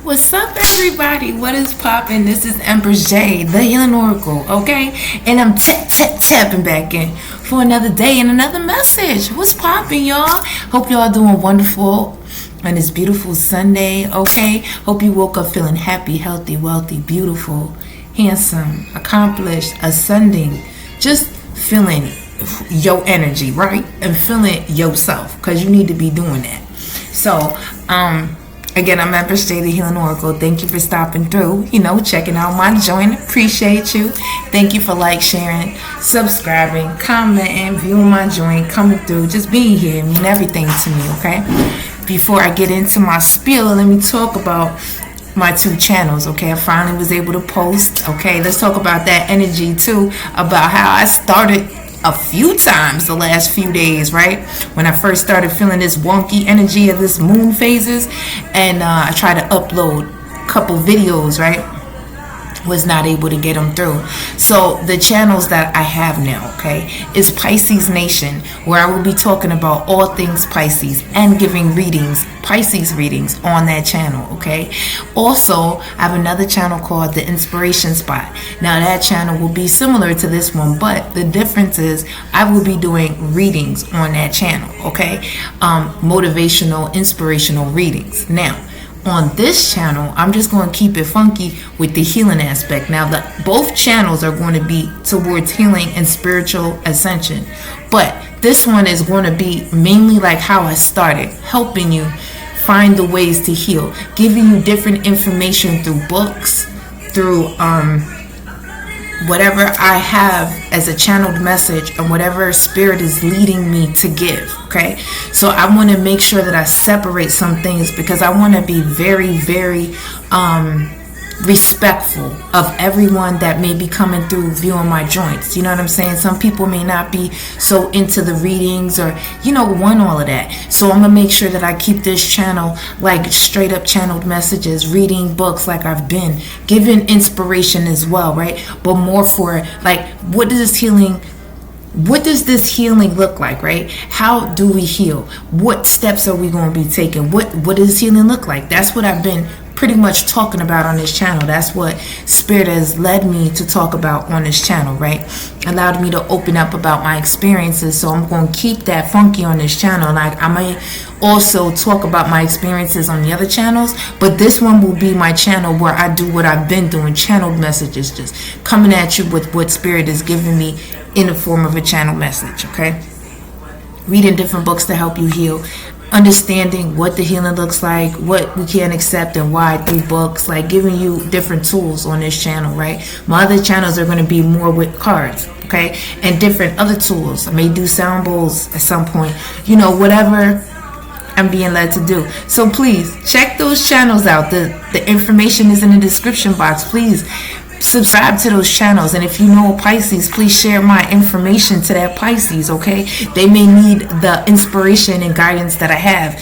What's up, everybody? What is poppin'? This is Empress J, the Healing Oracle, okay? And I'm tapping back in for another day and another message. What's poppin', y'all? Hope y'all doing wonderful on this beautiful Sunday, okay? Hope you woke up feeling happy, healthy, wealthy, beautiful, handsome, accomplished, ascending, just feeling your energy, right? And feeling yourself, because you need to be doing that. So, again, I'm Empress J, the Healing Oracle. Thank you for stopping through, checking out my joint. Appreciate you. Thank you for sharing, subscribing, commenting, viewing my joint, coming through, just being here. It means everything to me, okay? Before I get into my spiel, let me talk about my 2 channels, okay? I finally was able to post, okay? Let's talk about that energy, too, about how I started a few times the last few days, right? When I first started feeling this wonky energy of this moon phases, and I tried to upload a couple videos, right? Was not able to get them through. So the channels that I have now, okay, is Pisces Nation, where I will be talking about all things Pisces and giving readings, Pisces readings on that channel, okay? Also, I have another channel called The Inspiration Spot. Now that channel will be similar to this one, but the difference is I will be doing readings on that channel, okay? Motivational, inspirational readings. Now, on this channel, I'm just going to keep it funky with the healing aspect. Now, both channels are going to be towards healing and spiritual ascension. But this one is going to be mainly like how I started, helping you find the ways to heal, giving you different information through books, through whatever I have as a channeled message and whatever spirit is leading me to give, okay? So I want to make sure that I separate some things, because I want to be very, very respectful of everyone that may be coming through viewing my joints. You know what I'm saying? Some people may not be so into the readings or, want all of that. So I'm going to make sure that I keep this channel like straight up channeled messages, reading books like I've been, giving inspiration as well, right? But more for what does this healing look like, right? How do we heal? What steps are we going to be taking? What does healing look like? That's what I've been pretty much talking about on this channel. That's what Spirit has led me to talk about on this channel, right? Allowed me to open up about my experiences. So I'm going to keep that funky on this channel. I may also talk about my experiences on the other channels, but this one will be my channel where I do what I've been doing, channeled messages, just coming at you with what Spirit is giving me in the form of a channel message, okay? Reading different books to help you heal, understanding what the healing looks like, what we can accept and why through books, like giving you different tools on this channel, right? My other channels are going to be more with cards, okay? And different other tools. I may do sound bowls at some point, whatever I'm being led to do. So please check those channels out. The information is in the description box. Please subscribe to those channels, and if you know Pisces, please share my information to that Pisces, okay? They may need the inspiration and guidance that I have,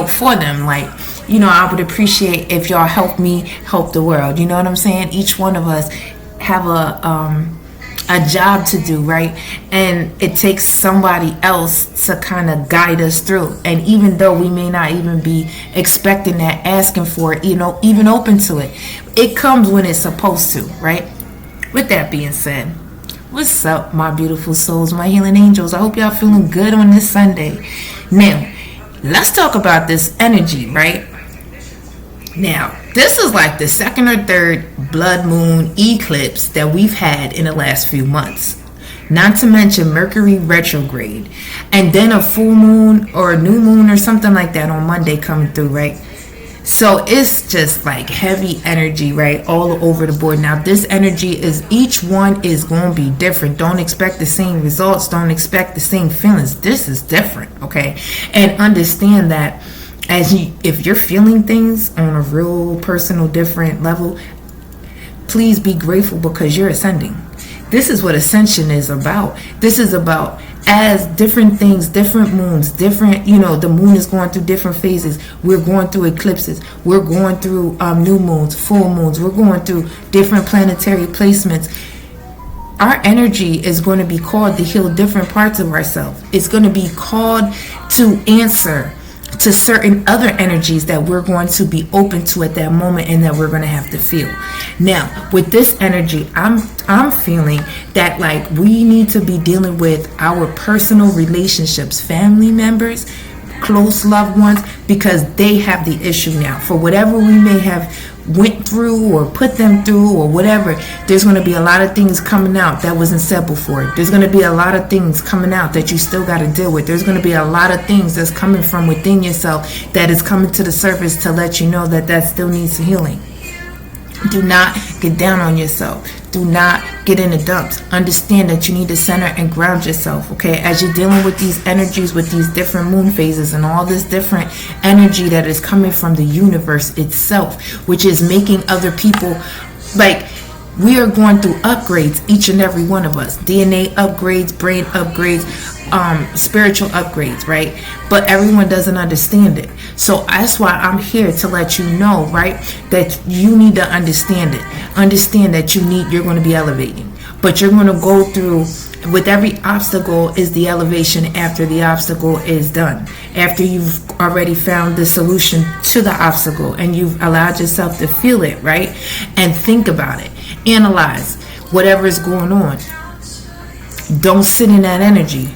for them. I would appreciate if y'all help me help the world. You know what I'm saying? Each one of us have a job to do, right? And it takes somebody else to kind of guide us through. And even though we may not even be expecting that, asking for it, even open to it, it comes when it's supposed to, right? With that being said, what's up, my beautiful souls, my healing angels? I hope y'all feeling good on this Sunday. Now, let's talk about this energy, right? Now, this is like the second or third blood moon eclipse that we've had in the last few months. Not to mention Mercury retrograde. And then a full moon or a new moon or something like that on Monday coming through, right? So it's just like heavy energy, right? All over the board. Now, this energy each one is going to be different. Don't expect the same results. Don't expect the same feelings. This is different, okay? And understand that if you're feeling things on a real personal, different level, please be grateful, because you're ascending. This is what ascension is about. This is about, as different things, different moons, different, the moon is going through different phases. We're going through eclipses. We're going through new moons, full moons. We're going through different planetary placements. Our energy is going to be called to heal different parts of ourselves. It's going to be called to answer to certain other energies that we're going to be open to at that moment and that we're going to have to feel. Now, with this energy, I'm feeling that like we need to be dealing with our personal relationships, family members, close loved ones, because they have the issue now. For whatever we may have went through or put them through or whatever, there's going to be a lot of things coming out that wasn't said before. There's going to be a lot of things coming out that you still got to deal with. There's going to be a lot of things that's coming from within yourself that is coming to the surface to let you know that that still needs healing. Do not get down on yourself. Do not get in the dumps. Understand that you need to center and ground yourself, okay? As you're dealing with these energies, with these different moon phases and all this different energy that is coming from the universe itself, which is making other people, like, we are going through upgrades, each and every one of us. DNA upgrades, brain upgrades, spiritual upgrades, right? But everyone doesn't understand it. So that's why I'm here to let you know, right, that you need to understand it. Understand that you're going to be elevating, but you're going to go through, with every obstacle is the elevation after the obstacle is done. After you've already found the solution to the obstacle and you've allowed yourself to feel it, right? And think about it. Analyze whatever is going on. Don't sit in that energy.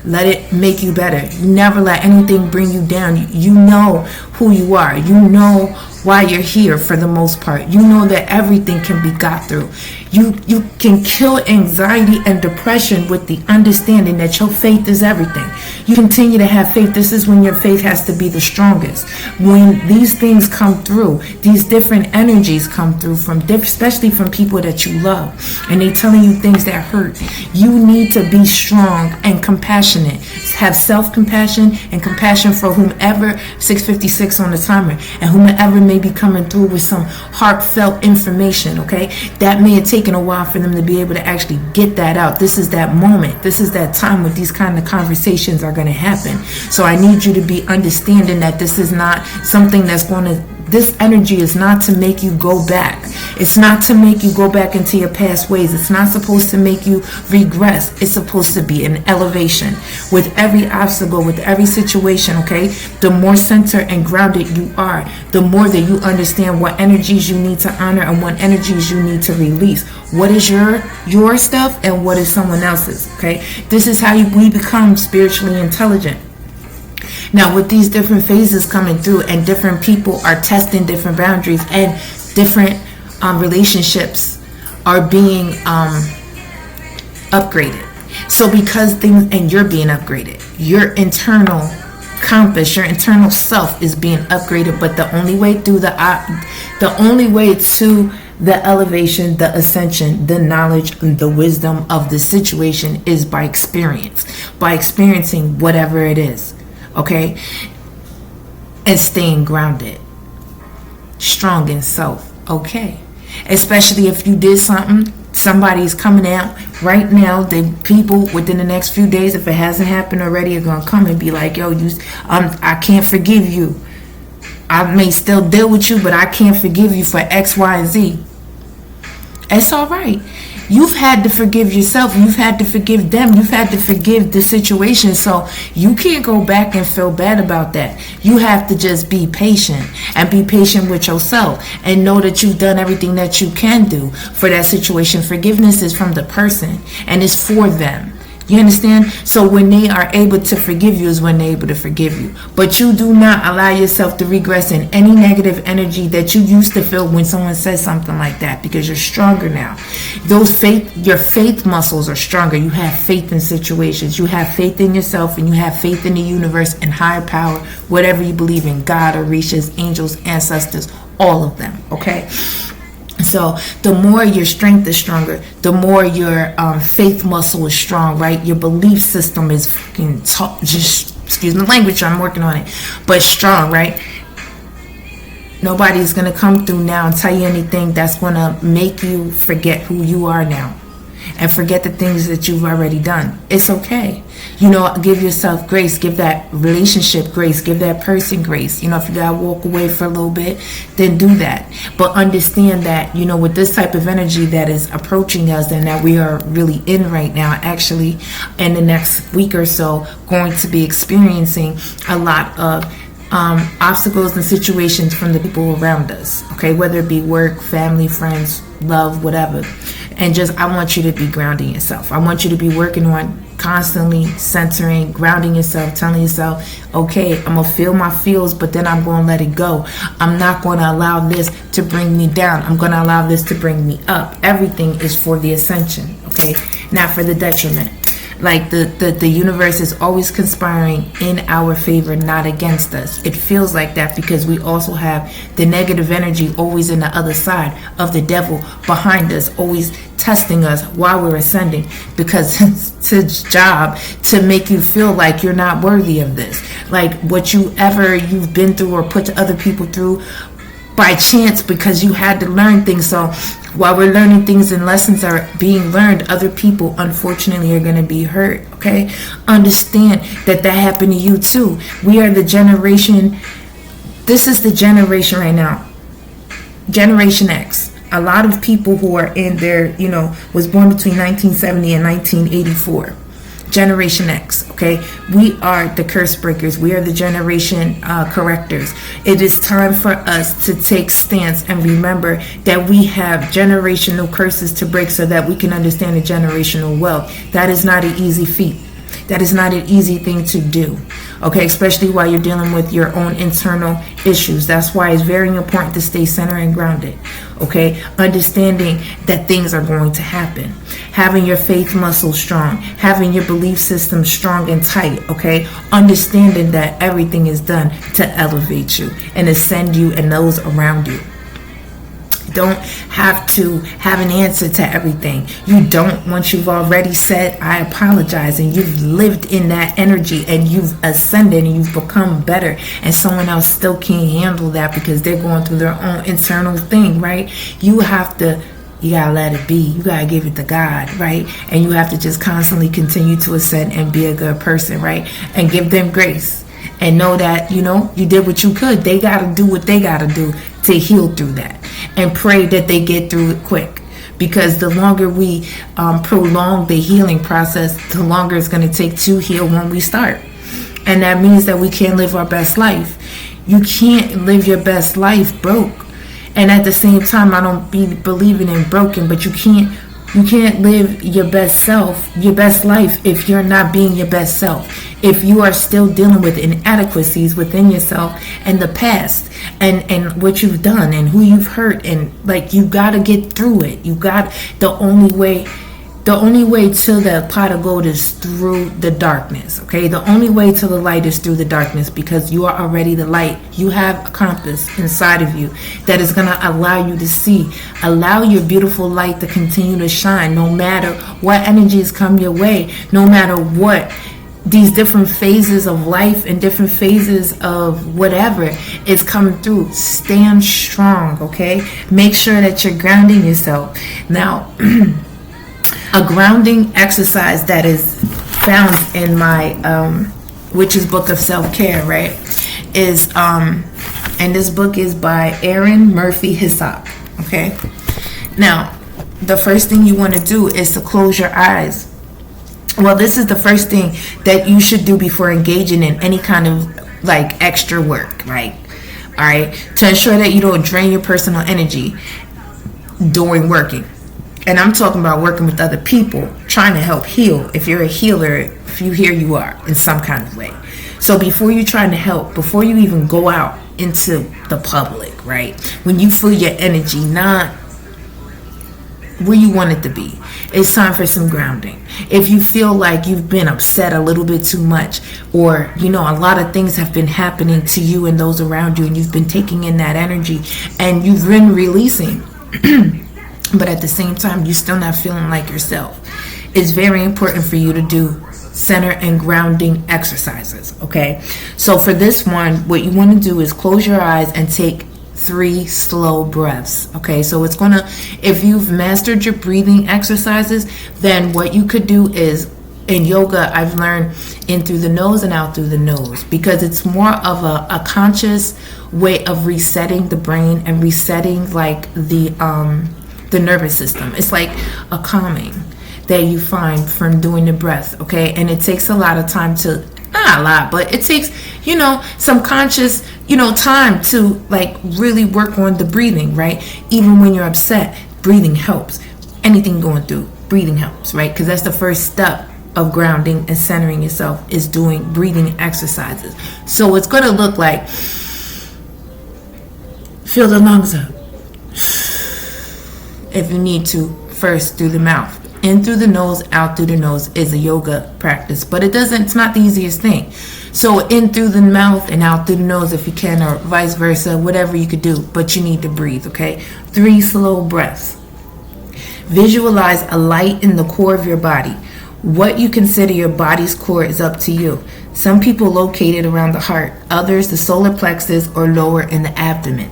Let it make you better. You never let anything bring you down. You know who you are. You know why you're here for the most part. You know that everything can be got through. You can kill anxiety and depression with the understanding that your faith is everything. You continue to have faith. This is when your faith has to be the strongest. When these things come through, these different energies come through especially from people that you love, and they telling you things that hurt. You need to be strong and compassionate. Have self-compassion and compassion for whomever, 656 on the timer, and whomever may be coming through with some heartfelt information, okay? That may have taken a while for them to be able to actually get that out. This is that moment. This is that time when these kind of conversations are going to happen. So I need you to be understanding that this is not something that's going to, this energy is not to make you go back. It's not to make you go back into your past ways. It's not supposed to make you regress. It's supposed to be an elevation. With every obstacle, with every situation, okay, the more centered and grounded you are, the more that you understand what energies you need to honor and what energies you need to release. What is your stuff and what is someone else's, okay? This is how we become spiritually intelligent. Now, with these different phases coming through and different people are testing different boundaries and different relationships are being upgraded. So because things, and you're being upgraded, your internal compass, your internal self is being upgraded, but the only way to the elevation, the ascension, the knowledge, the wisdom of the situation is by experience, by experiencing whatever it is. Okay, and staying grounded, strong in self. Okay, especially if you did something, somebody's coming out right now. The people within the next few days, if it hasn't happened already, are gonna come and be like, "Yo, I can't forgive you. I may still deal with you, but I can't forgive you for X, Y, and Z." It's all right. You've had to forgive yourself. You've had to forgive them. You've had to forgive the situation. So you can't go back and feel bad about that. You have to just be patient and be patient with yourself and know that you've done everything that you can do for that situation. Forgiveness is from the person and it's for them. You understand? So when they are able to forgive you is when they're able to forgive you. But you do not allow yourself to regress in any negative energy that you used to feel when someone says something like that, because you're stronger now. Your faith muscles are stronger. You have faith in situations. You have faith in yourself, and you have faith in the universe and higher power, whatever you believe in, God, Orishas, angels, ancestors, all of them, okay? So the more your strength is stronger, the more your faith muscle is strong, right? Your belief system is fucking just, excuse my language, I'm working on it, but strong, right? Nobody's going to come through now and tell you anything that's going to make you forget who you are now. and forget the things that you've already done. It's okay. You know, give yourself grace. Give that relationship grace. Give that person grace. You know, if you gotta walk away for a little bit, then do that. But understand that, you know, with this type of energy that is approaching us and that we are really in right now, actually, in the next week or so, going to be experiencing a lot of obstacles and situations from the people around us, okay, whether it be work, family, friends, love, whatever. And just, I want you to be grounding yourself. I want you to be working on constantly centering, grounding yourself, telling yourself, okay, I'm gonna feel my feels, but then I'm gonna let it go. I'm not gonna allow this to bring me down. I'm gonna allow this to bring me up. Everything is for the ascension, okay, not for the detriment. Like the universe is always conspiring in our favor, not against us. It feels like that because we also have the negative energy always in the other side of the devil behind us, always testing us while we're ascending, because it's its job to make you feel like you're not worthy of this. Like what you've been through or put other people through by chance because you had to learn things. So while we're learning things and lessons are being learned, other people unfortunately are going to be hurt, okay? Understand that happened to you too. We are the generation, this is the generation right now, Generation X. A lot of people who are in their, you know, was born between 1970 and 1984. Generation X, okay? We are the curse breakers. We are the generation correctors. It is time for us to take stance and remember that we have generational curses to break so that we can understand the generational wealth. That is not an easy feat. That is not an easy thing to do, okay? Especially while you're dealing with your own internal issues. That's why it's very important to stay centered and grounded, okay? Understanding that things are going to happen. Having your faith muscle strong. Having your belief system strong and tight, okay? Understanding that everything is done to elevate you and ascend you and those around you. Don't have to have an answer to everything. You don't. Once you've already said, I apologize, and you've lived in that energy and you've ascended and you've become better, and someone else still can't handle that because they're going through their own internal thing, right? You gotta let it be. You gotta give it to God, right? And you have to just constantly continue to ascend and be a good person, right? And give them grace. And know that, you know, you did what you could. They gotta do what they gotta do to heal through that. And pray that they get through it quick. Because the longer we prolong the healing process, the longer it's going to take to heal when we start. And that means that we can't live our best life. You can't live your best life broke. And at the same time, I don't be believing in broken, but you can't live your best self, your best life, if you're not being your best self. If you are still dealing with inadequacies within yourself and the past and what you've done and who you've hurt, and like, you got to get through it. The only way to the pot of gold is through the darkness, okay? The only way to the light is through the darkness, because you are already the light. You have a compass inside of you that is going to allow you to see. Allow your beautiful light to continue to shine no matter what energies come your way, no matter what these different phases of life and different phases of whatever is coming through. Stand strong, okay? Make sure that you're grounding yourself. Now, a grounding exercise that is found in my Witch's Book of Self-Care, right, is and this book is by Erin Murphy Hyssop, okay? Now, the first thing you want to do is to close your eyes. Well, this is the first thing that you should do before engaging in any kind of like extra work, right? All right, to ensure that you don't drain your personal energy during working. And I'm talking about working with other people, trying to help heal. If you're a healer, if you here you are in some kind of way. So before you're trying to help, before you even go out into the public, right? When you feel your energy not where you want it to be, it's time for some grounding. If you feel like you've been upset a little bit too much, or, you know, a lot of things have been happening to you and those around you, and you've been taking in that energy and you've been releasing, but at the same time, you're still not feeling like yourself, it's very important for you to do center and grounding exercises, okay? So for this one, what you want to do is close your eyes and take 3 slow breaths. Okay, so it's gonna, if you've mastered your breathing exercises, then what you could do is, in yoga, I've learned in through the nose and out through the nose, because it's more of a conscious way of resetting the brain and resetting like the nervous system. It's like a calming that you find from doing the breath. Okay, and it takes a lot of time to, not a lot, but it takes, some conscious, time to like really work on the breathing, right? Even when you're upset, breathing helps. Anything going through, breathing helps, right? Because that's the first step of grounding and centering yourself, is doing breathing exercises. So it's going to look like, fill the lungs up. If you need to, first through the mouth. In through the nose, out through the nose is a yoga practice, but it's not the easiest thing. So in through the mouth and out through the nose if you can, or vice versa, whatever you could do, but you need to breathe, okay? 3 slow breaths. Visualize a light in the core of your body. What you consider your body's core is up to you. Some people locate it around the heart, others the solar plexus or lower in the abdomen.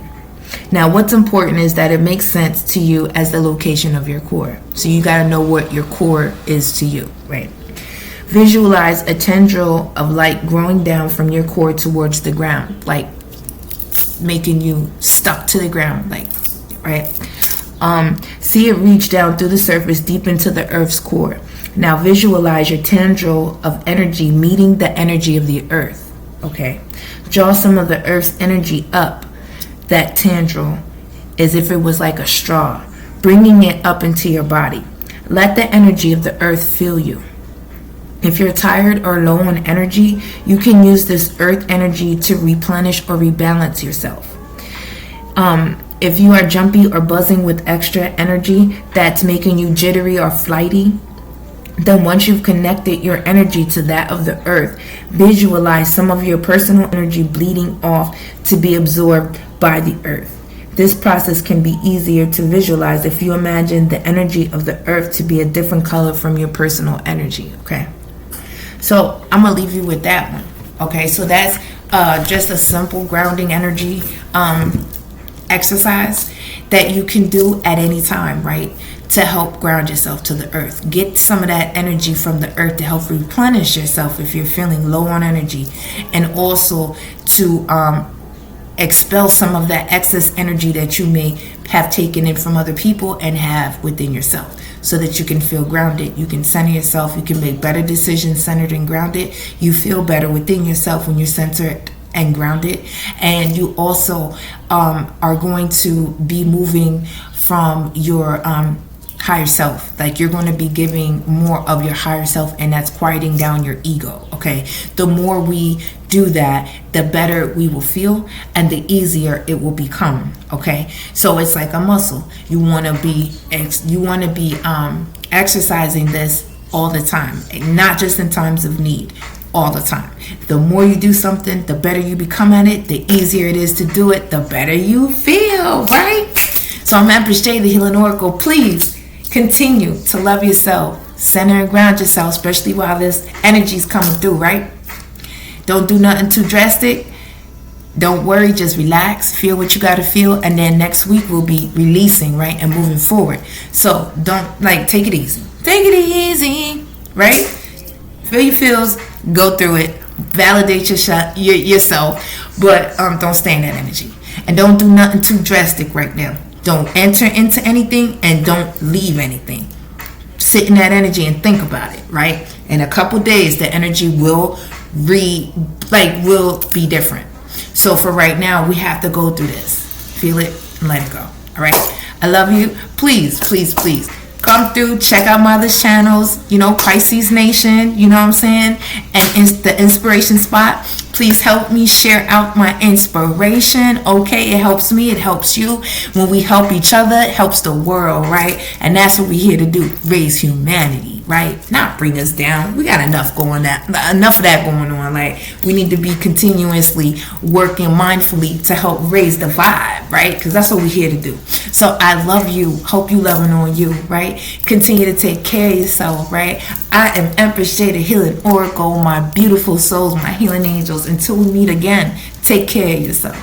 Now, what's important is that it makes sense to you as the location of your core. So you got to know what your core is to you, right? Visualize a tendril of light growing down from your core towards the ground, like making you stuck to the ground, like, right? See it reach down through the surface deep into the earth's core. Now visualize your tendril of energy meeting the energy of the earth, okay? Draw some of the earth's energy up that tendril as if it was like a straw, bringing it up into your body. Let the energy of the earth fill you. If you're tired or low on energy, you can use this earth energy to replenish or rebalance yourself. If you are jumpy or buzzing with extra energy that's making you jittery or flighty, then once you've connected your energy to that of the earth, visualize some of your personal energy bleeding off to be absorbed by the earth. This process can be easier to visualize if you imagine the energy of the earth to be a different color from your personal energy, okay? So I'm going to leave you with that one, okay? So that's just a simple grounding energy exercise that you can do at any time, right? To help ground yourself to the earth. Get some of that energy from the earth to help replenish yourself if you're feeling low on energy, and also to expel some of that excess energy that you may have taken in from other people and have within yourself, so that you can feel grounded. You can center yourself. You can make better decisions centered and grounded. You feel better within yourself when you're centered and grounded, and you also are going to be moving from your higher self. Like, you're going to be giving more of your higher self, and that's quieting down your ego, okay? The more we do that, the better we will feel and the easier it will become, okay? So it's like a muscle. You want to be exercising this all the time, not just in times of need, all the time. The more you do something, the better you become at it, the easier it is to do it, the better you feel, right? So I'm Empress J, the Healing Oracle. Please continue to love yourself, center and ground yourself, especially while this energy's coming through, right? Don't do nothing too drastic. Don't worry, just relax, feel what you got to feel, and then next week we'll be releasing, right, and moving forward. So don't, take it easy. Take it easy, right? Feel your feels, go through it, validate yourself, but don't stay in that energy. And don't do nothing too drastic right now. Don't enter into anything and don't leave anything. Sit in that energy and think about it, right? In a couple days, the energy will be different. So for right now, we have to go through this. Feel it and let it go. All right? I love you. Please, please, please come through. Check out my other channels. Pisces Nation. You know what I'm saying? And the Inspiration Spot. Please help me share out my inspiration. Okay, it helps me. It helps you. When we help each other, it helps the world, right? And that's what we're here to do. Raise humanity, right? Not bring us down. We got enough of that going on. We need to be continuously working mindfully to help raise the vibe, right? Because that's what we're here to do. So I love you. Hope you loving on you, right? Continue to take care of yourself, right? I am Empress J, the Healing Oracle. My beautiful souls, my healing angels. Until we meet again, take care of yourself.